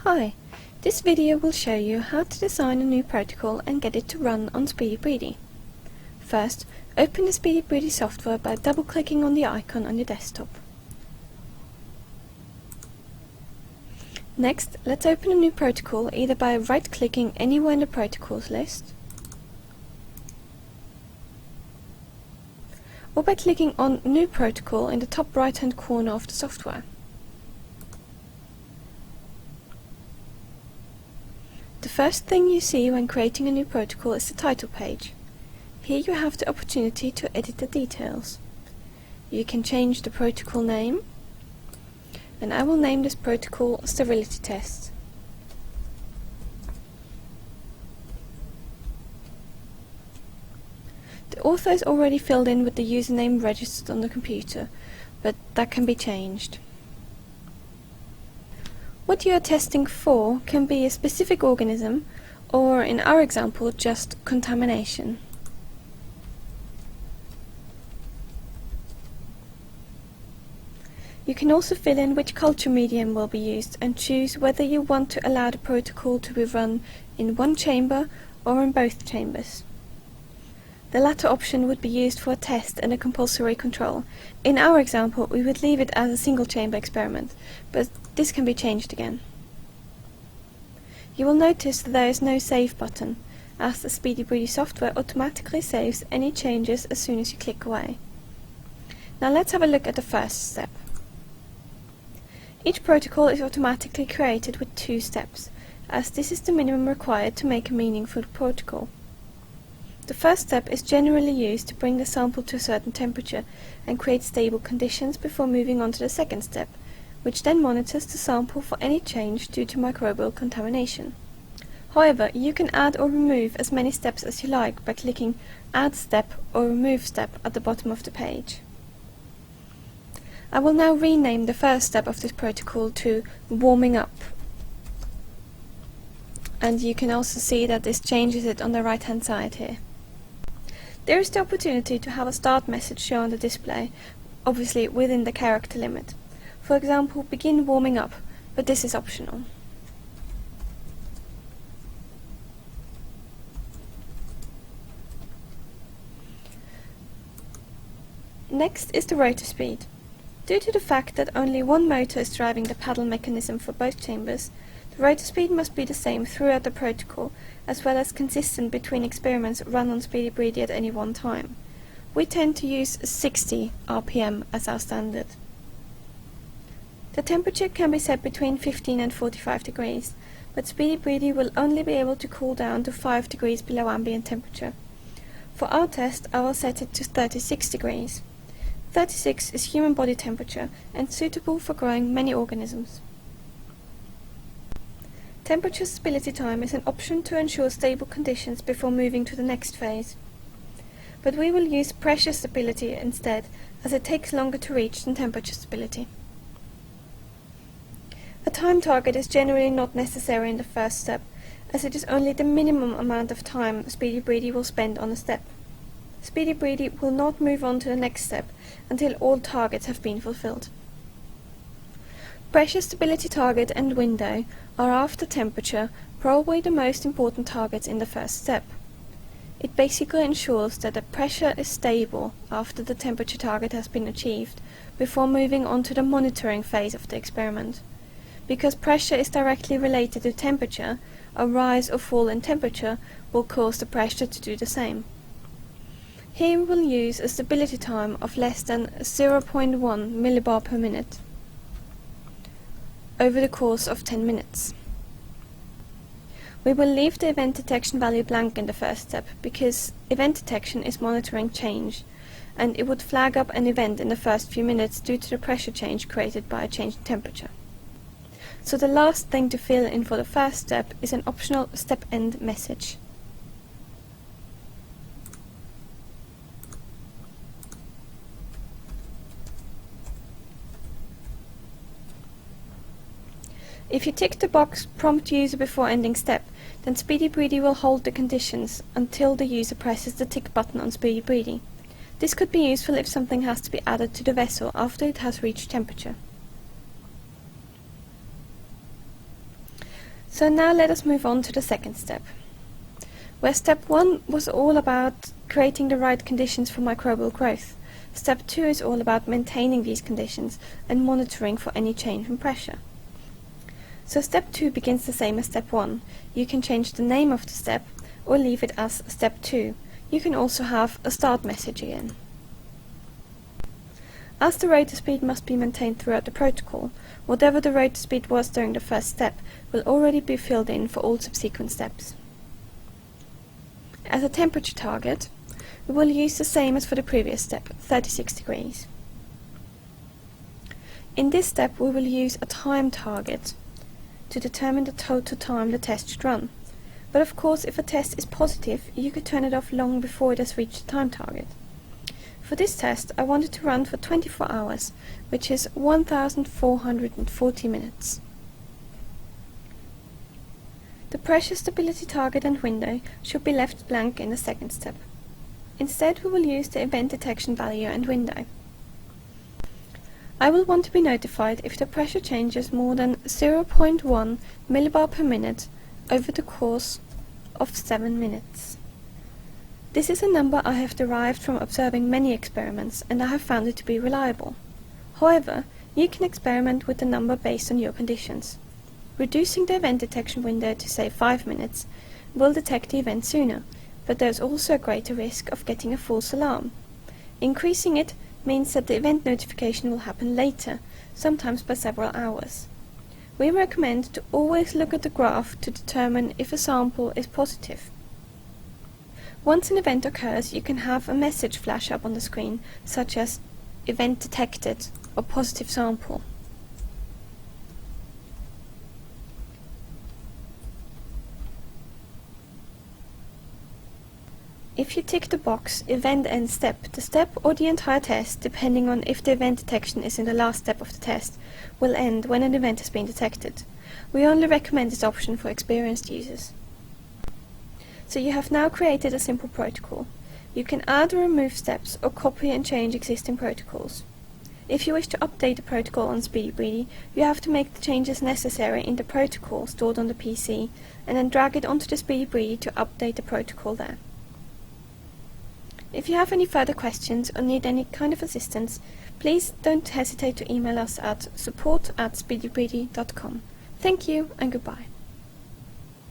Hi, this video will show you how to design a new protocol and get it to run on Speedy Breedy. First, open the Speedy Breedy software by double-clicking on the icon on your desktop. Next, let's open a new protocol either by right-clicking anywhere in the protocols list or by clicking on New Protocol in the top right-hand corner of the software. The first thing you see when creating a new protocol is the title page. Here you have the opportunity to edit the details. You can change the protocol name, and I will name this protocol Sterility Test. The author is already filled in with the username registered on the computer, but that can be changed. What you are testing for can be a specific organism, or in our example, just contamination. You can also fill in which culture medium will be used and choose whether you want to allow the protocol to be run in one chamber or in both chambers. The latter option would be used for a test and a compulsory control. In our example, we would leave it as a single chamber experiment, but this can be changed again. You will notice that there is no save button, as the Speedy Breedy software automatically saves any changes as soon as you click away. Now let's have a look at the first step. Each protocol is automatically created with 2 steps, as this is the minimum required to make a meaningful protocol. The first step is generally used to bring the sample to a certain temperature and create stable conditions before moving on to the second step, which then monitors the sample for any change due to microbial contamination. However, you can add or remove as many steps as you like by clicking Add Step or Remove Step at the bottom of the page. I will now rename the first step of this protocol to Warming Up. And you can also see that this changes it on the right hand side here. There is the opportunity to have a start message show on the display, obviously within the character limit. For example, begin warming up, but this is optional. Next is the rotor speed. Due to the fact that only one motor is driving the paddle mechanism for both chambers, the rotor speed must be the same throughout the protocol, as well as consistent between experiments run on Speedy Breedy at any one time. We tend to use 60 RPM as our standard. The temperature can be set between 15 and 45 degrees, but Speedy Breedy will only be able to cool down to 5 degrees below ambient temperature. For our test, I will set it to 36 degrees. 36 is human body temperature and suitable for growing many organisms. Temperature stability time is an option to ensure stable conditions before moving to the next phase. But we will use pressure stability instead, as it takes longer to reach than temperature stability. A time target is generally not necessary in the first step, as it is only the minimum amount of time Speedy Breedy will spend on a step. Speedy Breedy will not move on to the next step until all targets have been fulfilled. Pressure stability target and window are after temperature probably the most important targets in the first step. It basically ensures that the pressure is stable after the temperature target has been achieved before moving on to the monitoring phase of the experiment. Because pressure is directly related to temperature, a rise or fall in temperature will cause the pressure to do the same. Here we will use a stability time of less than 0.1 millibar per minute over the course of 10 minutes. We will leave the event detection value blank in the first step because event detection is monitoring change, and it would flag up an event in the first few minutes due to the pressure change created by a change in temperature. So the last thing to fill in for the first step is an optional step end message. If you tick the box Prompt User before ending step, then Speedy Breedy will hold the conditions until the user presses the tick button on Speedy Breedy. This could be useful if something has to be added to the vessel after it has reached temperature. So now let us move on to the second step. Where step 1 was all about creating the right conditions for microbial growth, step 2 is all about maintaining these conditions and monitoring for any change in pressure. So step 2 begins the same as step 1. You can change the name of the step or leave it as step 2. You can also have a start message again. As the rotor speed must be maintained throughout the protocol, whatever the rotor speed was during the first step will already be filled in for all subsequent steps. As a temperature target, we will use the same as for the previous step, 36 degrees. In this step we will use a time target to determine the total time the test should run. But of course, if a test is positive, you could turn it off long before it has reached the time target. For this test I wanted to run for 24 hours, which is 1440 minutes. The pressure stability target and window should be left blank in the second step. Instead we will use the event detection value and window. I will want to be notified if the pressure changes more than 0.1 millibar per minute over the course of 7 minutes. This is a number I have derived from observing many experiments, and I have found it to be reliable. However, you can experiment with the number based on your conditions. Reducing the event detection window to say 5 minutes will detect the event sooner, but there is also a greater risk of getting a false alarm. Increasing it means that the event notification will happen later, sometimes by several hours. We recommend to always look at the graph to determine if a sample is positive. Once an event occurs, you can have a message flash up on the screen, such as event detected or positive sample. If you tick the box Event End Step, the step or the entire test, depending on if the event detection is in the last step of the test, will end when an event has been detected. We only recommend this option for experienced users. So you have now created a simple protocol. You can add or remove steps or copy and change existing protocols. If you wish to update the protocol on Speedy Breedy, you have to make the changes necessary in the protocol stored on the PC and then drag it onto the Speedy Breedy to update the protocol there. If you have any further questions or need any kind of assistance, please don't hesitate to email us at support@speedybreedy.com. Thank you and goodbye.